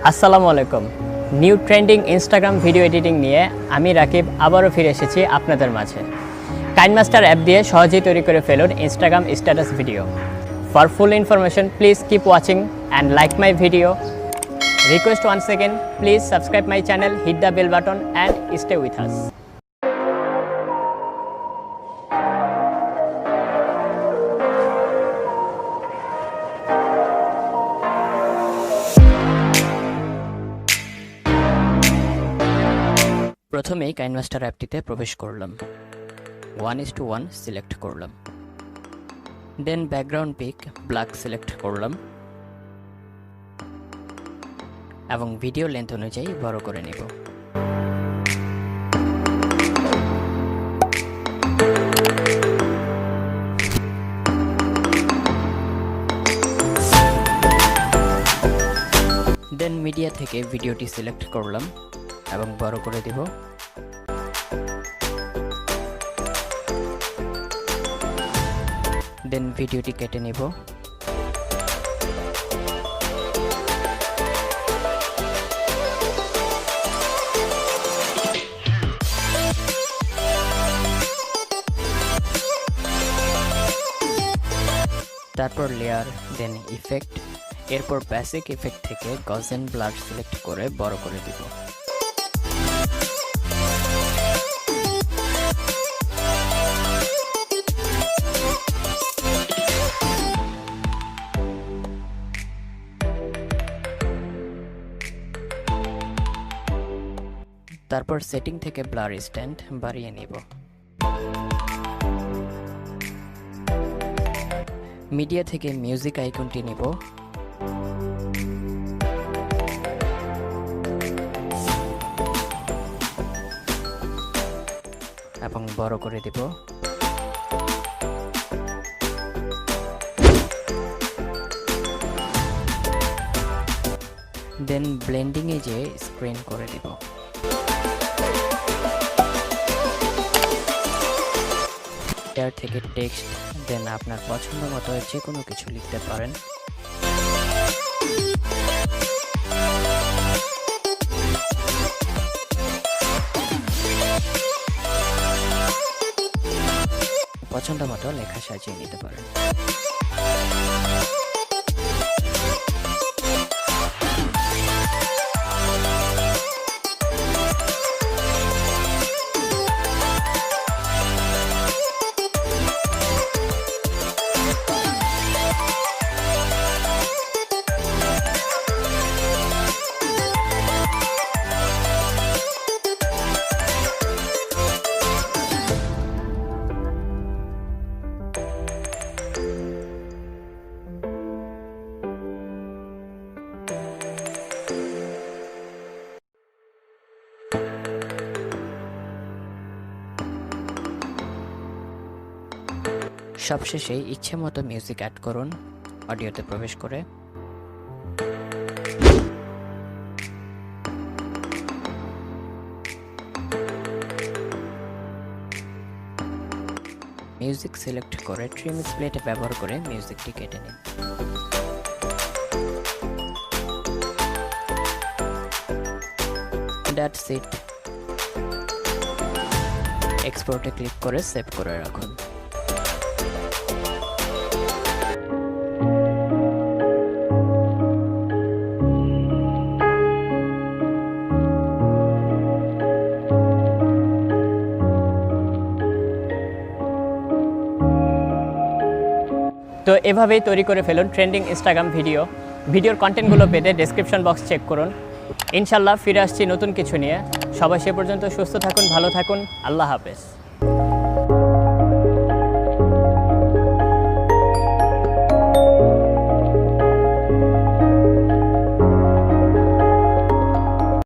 আসসালামু আলাইকুম। New trending Instagram video editing নিয়ে আমি রাকিব আবারও ফিরে এসেছি আপনাদের মাঝে। কাইনমাস্টার অ্যাপ দিয়ে সহজেই তৈরি করে ফেলুন Instagram status video. For full information please keep watching and like my video. Request once second, please subscribe my channel, hit the bell button and stay with us. প্রথমেই কাইনমাস্টার অ্যাপটিতে প্রবেশ করলাম, 1:1 select করলাম, then background pick black select করলাম এবং video length অনুযায়ী বড় করে নেব। দেন মিডিয়া থেকে ভিডিওটি সিলেক্ট করলাম এবং বড় করে দেব। দেন ভিডিওটি কেটে নেব। তারপর লেয়ার, দেন ইফেক্ট, এরপর বেসিক ইফেক্ট থেকে গসেন ব্লার সিলেক্ট করে বড় করে দেব। তারপর সেটিং থেকে ব্লার স্ট্যান্ড বাড়িয়ে নেব। মিডিয়া থেকে মিউজিক আইকনটি নেব এবং বড় করে দেব। দেন ব্লেন্ডিং এ যে স্ক্রিন করে দেব। এর থেকে টেক্সট, দেন আপনার পছন্দ মতো যে কোনো কিছু লিখতে পারেন। পছন্দ মতো লেখা সাজিয়ে নিতে পারেন। সবশেষে ইচ্ছে মতো মিউজিক অ্যাড করুন অডিওতে প্রবেশ করে। মিউজিক সিলেক্ট করে ট্রিম স্প্লিটে ব্যবহার করে মিউজিকটি কেটে নিন। That's it. এক্সপোর্টে ক্লিক করে সেভ করে রাখুন। তো এভাবেই তৈরি করে ফেলুন ট্রেন্ডিং ইনস্টাগ্রাম ভিডিও। ভিডিওর কন্টেন্টগুলো পেতে ডেসক্রিপশন বক্স চেক করুন। ইনশাল্লাহ ফিরে আসছি নতুন কিছু নিয়ে। সবাই সে পর্যন্ত সুস্থ থাকুন, ভালো থাকুন। আল্লাহ হাফেজ।